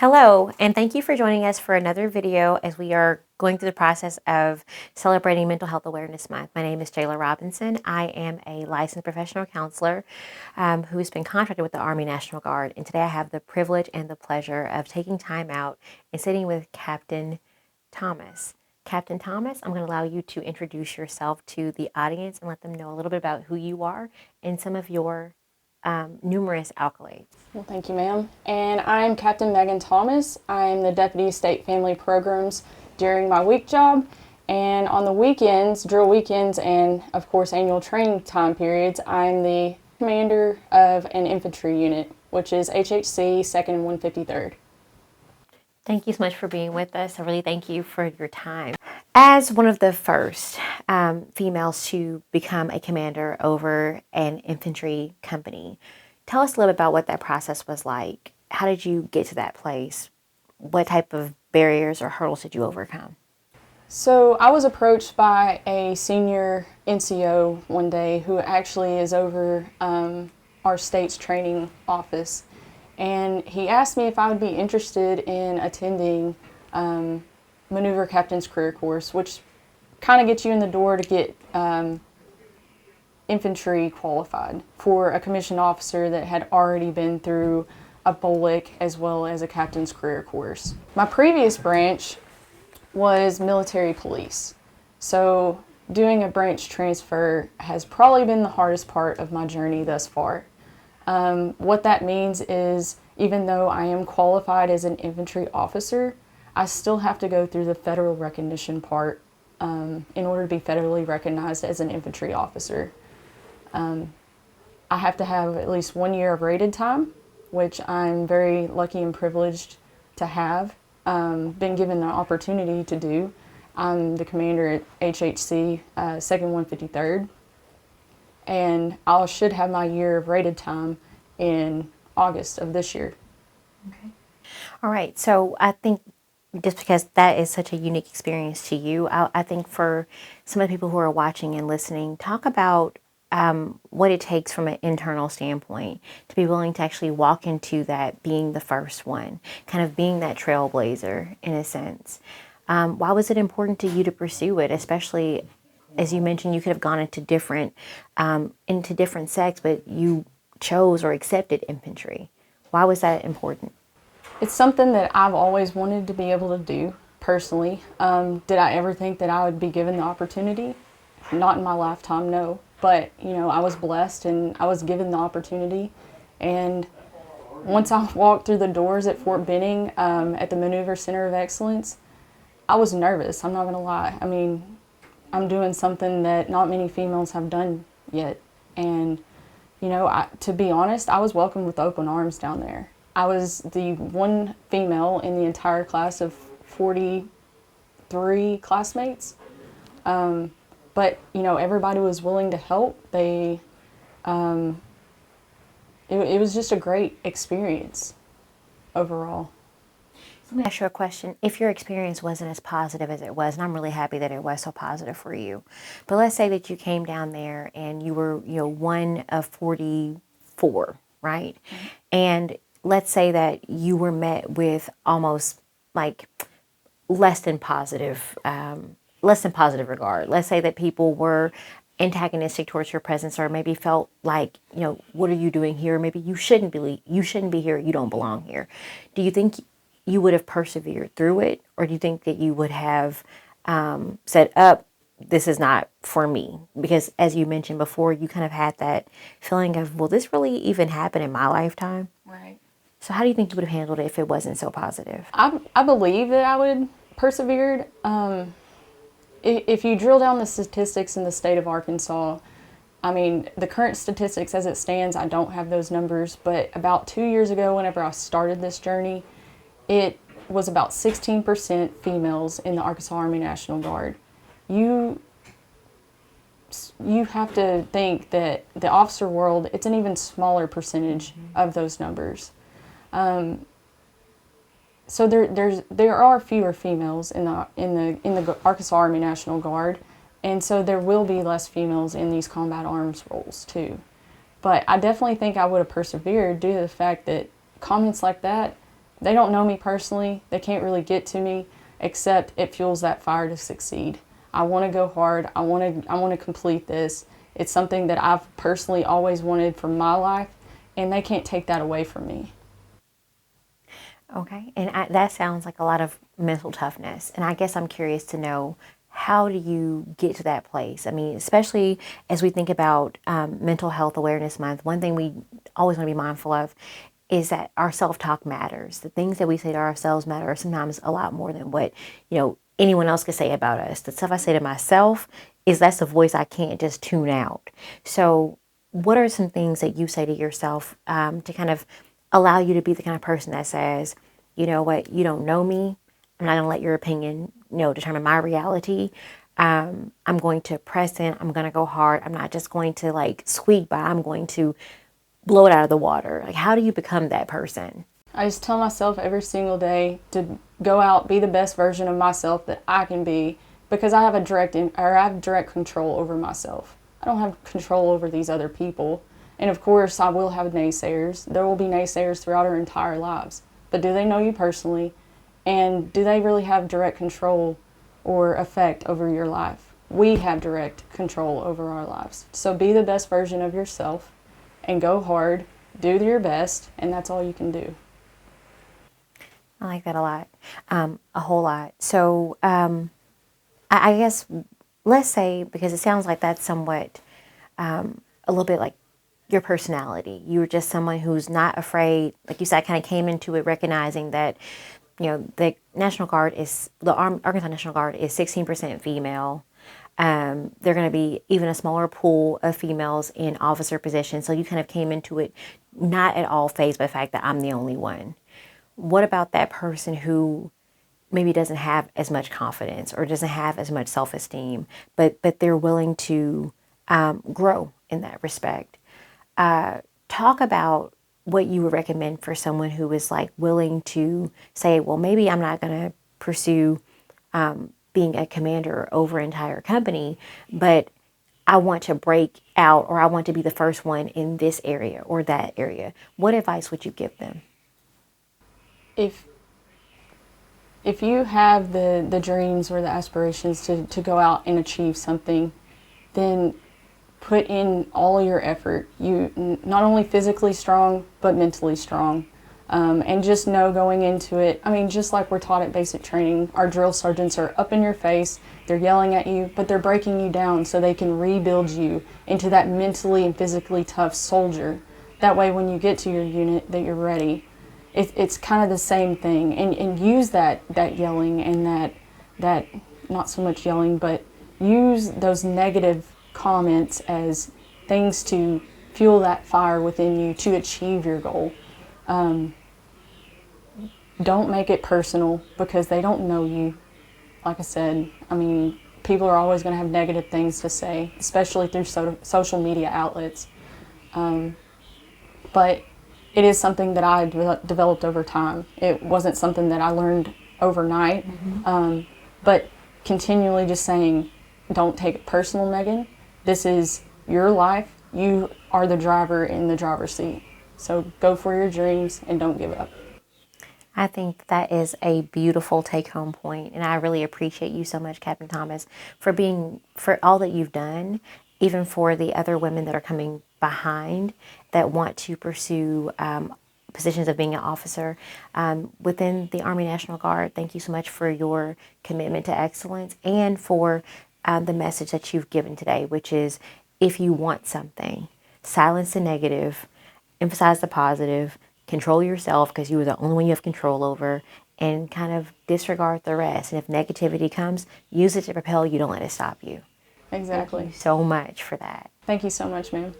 Hello, and thank you for joining us for another video as we are going through the process of celebrating Mental Health Awareness Month. My name is Jayla Robinson. I am a licensed professional counselor who has been contracted with the Army National Guard, and today I have the privilege and the pleasure of taking time out and sitting with Captain Thomas. Captain Thomas, I'm going to allow you to introduce yourself to the audience and let them know a little bit about who you are and some of your numerous accolades. Well, thank you, ma'am. And I'm Captain Megan Thomas. I'm the Deputy State Family Programs during my week job. And on the weekends, drill weekends, and of course annual training time periods, I'm the commander of an infantry unit, which is HHC 2nd and 153rd. Thank you so much for being with us. I really thank you for your time. As one of the first females to become a commander over an infantry company, tell us a little bit about what that process was like. How did you get to that place? What type of barriers or hurdles did you overcome? So I was approached by a senior NCO one day who actually is over our state's training office. And he asked me if I would be interested in attending Maneuver Captain's Career Course, which kind of gets you in the door to get infantry qualified for a commissioned officer that had already been through a BOLIC as well as a Captain's Career Course. My previous branch was military police, so doing a branch transfer has probably been the hardest part of my journey thus far. What that means is, even though I am qualified as an infantry officer, I still have to go through the federal recognition part in order to be federally recognized as an infantry officer. I have to have at least 1 year of rated time, which I'm very lucky and privileged to have been given the opportunity to do. I'm the commander at HHC 2nd 153rd. And I should have my year of rated time in August of this year. Okay. All right. So I think just because that is such a unique experience to you, I think for some of the people who are watching and listening, talk about what it takes from an internal standpoint to be willing to actually walk into that being the first one, kind of being that trailblazer in a sense. Why was it important to you to pursue it, especially as you mentioned, you could have gone into different sects, but you chose or accepted infantry. Why was that important? It's something that I've always wanted to be able to do personally. Did I ever think that I would be given the opportunity? Not in my lifetime, no. But, you know, I was blessed and I was given the opportunity. And once I walked through the doors at Fort Benning at the Maneuver Center of Excellence, I was nervous, I'm not going to lie. I mean, I'm doing something that not many females have done yet. And, you know, to be honest, I was welcomed with open arms down there. I was the one female in the entire class of 43 classmates. But, you know, everybody was willing to help. It was just a great experience overall. Let me ask you a question. If your experience wasn't as positive as it was, and I'm really happy that it was so positive for you, but let's say that you came down there and you were, you know, one of 44, right? Mm-hmm. And let's say that you were met with almost like less than positive regard. Let's say that people were antagonistic towards your presence, or maybe felt like, you know, what are you doing here? Maybe you shouldn't be here. You don't belong here. Do you think you would have persevered through it, or do you think that you would have said, this is not for me? Because as you mentioned before, you kind of had that feeling of, will this really even happen in my lifetime? Right. So how do you think you would have handled it if it wasn't so positive? I believe that I would have persevered. If you drill down the statistics in the state of Arkansas, I mean, the current statistics as it stands, I don't have those numbers, but about 2 years ago, whenever I started this journey, it was about 16% females in the Arkansas Army National Guard. You have to think that the officer world, it's an even smaller percentage of those numbers. So there are fewer females in the Arkansas Army National Guard, and so there will be less females in these combat arms roles too. But I definitely think I would have persevered due to the fact that comments like that They don't know me personally. They can't really get to me, except it fuels that fire to succeed. I want to go hard. I want to complete this. It's something that I've personally always wanted for my life, and they can't take that away from me. Okay, and that sounds like a lot of mental toughness. And I guess I'm curious to know, how do you get to that place? I mean, especially as we think about Mental Health Awareness Month, one thing we always want to be mindful of is that our self-talk matters. The things that we say to ourselves matter sometimes a lot more than what, anyone else could say about us. The stuff I say to myself that's a voice I can't just tune out. So what are some things that you say to yourself to kind of allow you to be the kind of person that says, you know what, you don't know me. I'm not going to let your opinion, determine my reality. I'm going to press in. I'm going to go hard. I'm not just going to like squeak by. I'm going to blow it out of the water. Like, how do you become that person? I just tell myself every single day to go out, be the best version of myself that I can be, because I have direct control over myself. I don't have control over these other people. And of course, I will have naysayers. There will be naysayers throughout our entire lives. But do they know you personally? And do they really have direct control or effect over your life? We have direct control over our lives. So be the best version of yourself and go hard, do your best, and that's all you can do. I like that a lot, a whole lot. So I guess, let's say, because it sounds like that's somewhat a little bit like your personality. You're just someone who's not afraid. Like you said, I kind of came into it recognizing that, the Arkansas National Guard is 16% female. They're going to be even a smaller pool of females in officer positions. So you kind of came into it not at all fazed by the fact that I'm the only one. What about that person who maybe doesn't have as much confidence or doesn't have as much self-esteem, but they're willing to grow in that respect? Talk about what you would recommend for someone who is like willing to say, well, maybe I'm not going to pursue being a commander over an entire company, but I want to break out, or I want to be the first one in this area or that area. What advice would you give them? If you have the dreams or the aspirations to go out and achieve something, then put in all your effort. You not only physically strong, but mentally strong. And just know going into it, I mean, just like we're taught at basic training, our drill sergeants are up in your face, they're yelling at you, but they're breaking you down so they can rebuild you into that mentally and physically tough soldier. That way when you get to your unit, that you're ready. It's kind of the same thing. And use that yelling and that, not so much yelling, but use those negative comments as things to fuel that fire within you to achieve your goal. Don't make it personal, because they don't know you. Like I said, I mean, people are always going to have negative things to say, especially through social media outlets. But it is something that I developed over time. It wasn't something that I learned overnight. But continually just saying, don't take it personal, Megan. This is your life. You are the driver in the driver's seat. So go for your dreams and don't give up. I think that is a beautiful take-home point, and I really appreciate you so much, Captain Thomas, for all that you've done, even for the other women that are coming behind that want to pursue positions of being an officer within the Army National Guard. Thank you so much for your commitment to excellence and for the message that you've given today, which is, if you want something, silence the negative, emphasize the positive, control yourself because you are the only one you have control over, and kind of disregard the rest. And if negativity comes, use it to propel you. Don't let it stop you. Exactly. Thank you so much for that. Thank you so much, ma'am.